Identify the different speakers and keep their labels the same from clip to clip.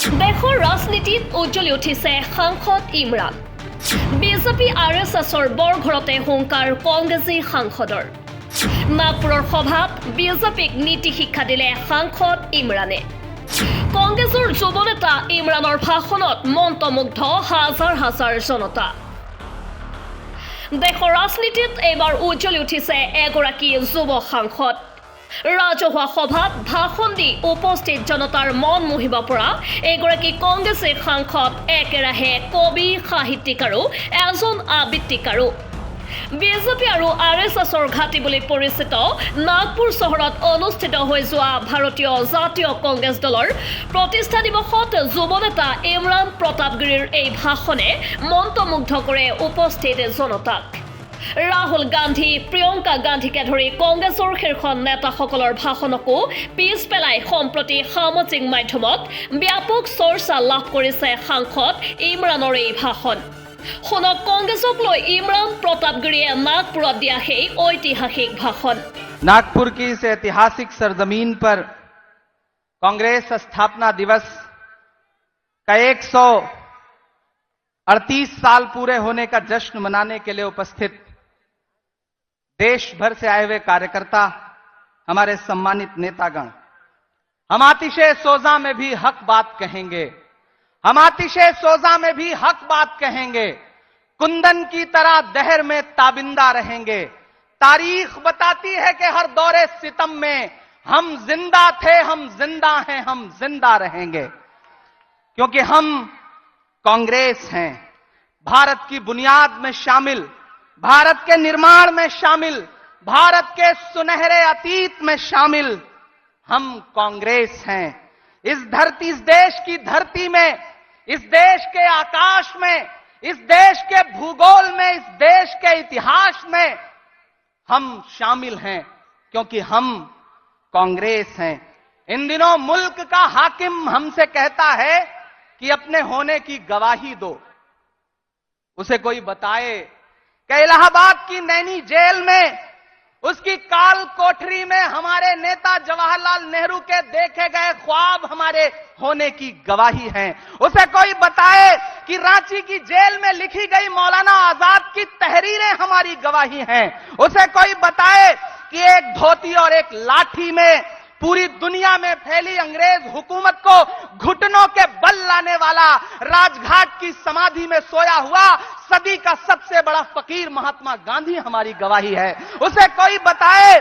Speaker 1: দেশৰ ৰাজনীতিত উজ্জ্বলি উঠিছে সাংসদ ইমৰান। বিজেপি RSSৰ বৰঘৰতে হুংকাৰ কংগ্ৰেছী সাংসদৰ। নাগপুৰৰ সভাত বিজেপিক নীতি শিক্ষা দিলে সাংসদ ইমৰানে। কংগ্ৰেছৰ যুৱ নেতা ইমৰানৰ ভাষণত মন্ত্ৰমুগ্ধ হাজাৰ হাজাৰ জনতা। দেশৰ ৰাজনীতিত এইবাৰ উজ্জ্বলি উঠিছে এগৰাকী যুৱ সাংসদ। ৰাজহুৱা সভাত ভাষণ দি উপস্থিত জনতাৰ মন মোহিব পৰা এগৰাকী কংগ্ৰেছী সাংসদ একেৰাহে কবি, সাহিত্যিক আৰু এজন আবৃত্তিকাৰো। বিজেপি আৰু RSSৰ ঘাটি বুলি পৰিচিত নাগপুৰ চহৰত অনুষ্ঠিত হৈ যোৱা ভাৰতীয় জাতীয় কংগ্ৰেছ দলৰ প্ৰতিষ্ঠা দিৱসত যুৱ নেতা ইমৰান প্ৰতাপগিৰিৰ এই ভাষণে মন্ত্ৰমুগ্ধ কৰে উপস্থিত জনতাক। ৰাহুল গান্ধী, প্ৰিয়ংকা গান্ধীকে ধৰি কংগ্ৰেছৰ শীৰ্ষ নেতাসকলৰ ভাষণকো পিছ পেলাই সম্প্ৰতি সামাজিক মাধ্যমত ব্যাপক চৰ্চা লাভ কৰিছে সাংসদ ইমৰানৰ এই ভাষণ। শুনক কংগ্ৰেছক লৈ ইমৰান প্ৰতাপগিৰিয়ে नागपुर दिया है ऐतिहासिक भाषण।
Speaker 2: नागपुर की इस ऐतिहासिक सरजमीन पर कांग्रेस स्थापना दिवस का 138 साल पूरे होने का जश्न मनाने के लिए उपस्थित देश भर से आए हुए कार्यकर्ता, हमारे सम्मानित नेतागण, हम आतिशे सोजा में भी हक बात कहेंगे, हम आतिशे सोजा में भी हक बात कहेंगे, कुंदन की तरह दहर में ताबिंदा रहेंगे। तारीख बताती है कि हर दौरे सितम में हम जिंदा थे, हम जिंदा हैं, हम जिंदा रहेंगे, क्योंकि हम कांग्रेस हैं। भारत की बुनियाद में शामिल, भारत के निर्माण में शामिल, भारत के सुनहरे अतीत में शामिल हम कांग्रेस हैं। इस देश की धरती में, इस देश के आकाश में, इस देश के भूगोल में, इस देश के इतिहास में हम शामिल हैं, क्योंकि हम कांग्रेस हैं। इन दिनों मुल्क का हाकिम हमसे कहता है कि अपने होने की गवाही दो। उसे कोई बताए कि इलाहाबाद की नैनी जेल में, उसकी काल कोठरी में हमारे नेता जवाहरलाल नेहरू के देखे गए ख्वाब हमारे होने की गवाही हैं। उसे कोई बताए कि रांची की जेल में लिखी गई मौलाना आजाद की तहरीरें हमारी गवाही हैं। उसे कोई बताए कि एक धोती और एक लाठी में पूरी दुनिया में फैली अंग्रेज हुकूमत को घुटनों के बल लाने वाला, राजघाट की समाधि में सोया हुआ सदी का सबसे बड़ा फकीर महात्मा गांधी हमारी गवाही है। उसे कोई बताए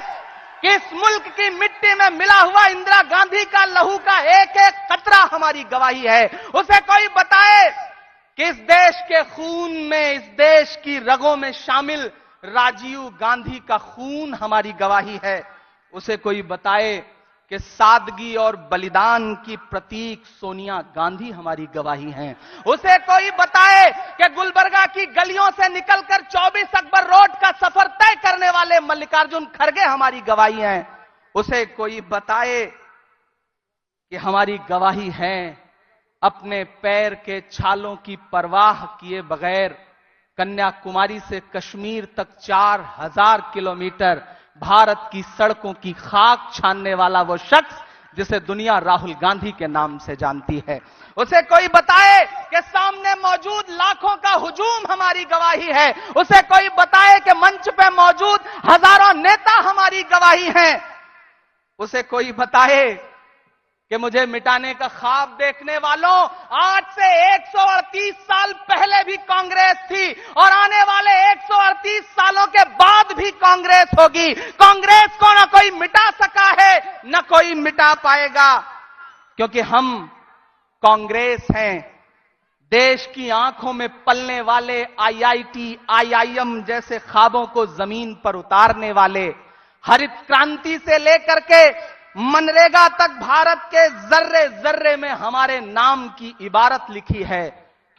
Speaker 2: कि इस मुल्क की मिट्टी में मिला हुआ इंदिरा गांधी का लहू का एक एक कतरा हमारी गवाही है। उसे कोई बताए कि इस देश के खून में, इस देश की रगों में शामिल राजीव गांधी का खून हमारी गवाही है। उसे कोई बताए कि सादगी और बलिदान की प्रतीक सोनिया गांधी हमारी गवाही हैं। उसे कोई बताए कि गुलबर्गा की गलियों से निकलकर 24 अकबर रोड का सफर तय करने वाले मल्लिकार्जुन खड़गे हमारी गवाही हैं। उसे कोई बताए कि हमारी गवाही है अपने पैर के छालों की परवाह किए बगैर कन्याकुमारी से कश्मीर तक 4000 किलोमीटर भारत की सड़कों की खाक छानने वाला वो शख्स जिसे दुनिया राहुल गांधी के नाम से जानती है। उसे कोई बताए कि सामने मौजूद लाखों का हुजूम हमारी गवाही है। उसे कोई बताए कि मंच पे मौजूद हजारों नेता हमारी गवाही हैं। उसे कोई बताए कि मुझे मिटाने का ख्वाब देखने वालों, आज से 138 साल पहले भी कांग्रेस थी और आने वाले 138 सालों के बाद भी कांग्रेस होगी। कांग्रेस को न कोई मिटा सका है, न कोई मिटा पाएगा, क्योंकि हम कांग्रेस हैं। देश की आंखों में पलने वाले IIT, IIM जैसे ख्वाबों को जमीन पर उतारने वाले, हरित क्रांति से लेकर के मनरेगा तक भारत के जर्रे जर्रे में हमारे नाम की इबारत लिखी है,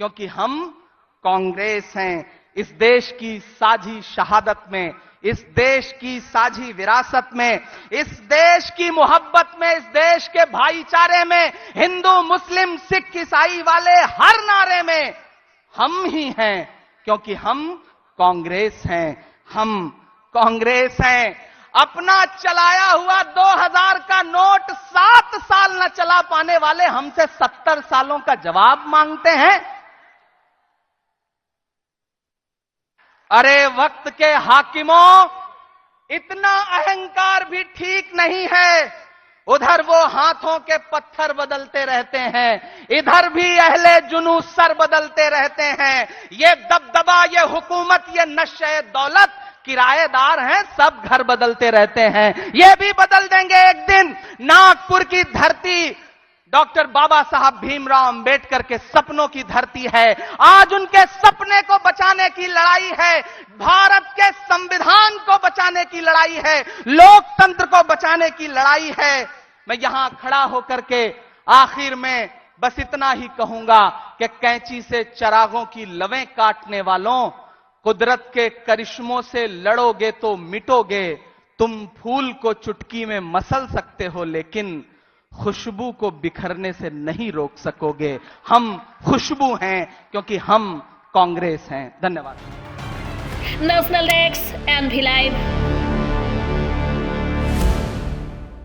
Speaker 2: क्योंकि हम कांग्रेस हैं। इस देश की साझी शहादत में, इस देश की साझी विरासत में, इस देश की मोहब्बत में, इस देश के भाईचारे में, हिंदू मुस्लिम सिख ईसाई वाले हर नारे में हम ही हैं, क्योंकि हम कांग्रेस हैं। हम कांग्रेस हैं। अपना चलाया हुआ 2000 का नोट 7 साल न चला पाने वाले हमसे 70 सालों का जवाब मांगते हैं। अरे वक्त के हाकिमों, इतना अहंकार भी ठीक नहीं है। उधर वो हाथों के पत्थर बदलते रहते हैं, इधर भी अहले जुनून सर बदलते रहते हैं। ये दबदबा, ये हुकूमत, ये नशे दौलत किराएदार हैं, सब घर बदलते रहते हैं। ये भी बदल देंगे एक दिन। नागपुर की धरती डॉक्टर बाबा साहब भीमराव अंबेडकर के सपनों की धरती है। आज उनके सपने को बचाने की लड़ाई है, भारत के संविधान को बचाने की लड़ाई है, लोकतंत्र को बचाने की लड़ाई है। मैं यहां खड़ा होकर के आखिर में बस इतना ही कहूंगा कि कैंची से चिरागों की लवें काटने वालों, कुदरत के करिश्मों से लड़ोगे तो मिटोगे। तुम फूल को चुटकी में मसल सकते हो, लेकिन खुशबू को बिखरने से नहीं रोक सकोगे। हम खुशबू हैं क्योंकि हम कांग्रेस हैं। धन्यवाद।
Speaker 1: National desk, NV live.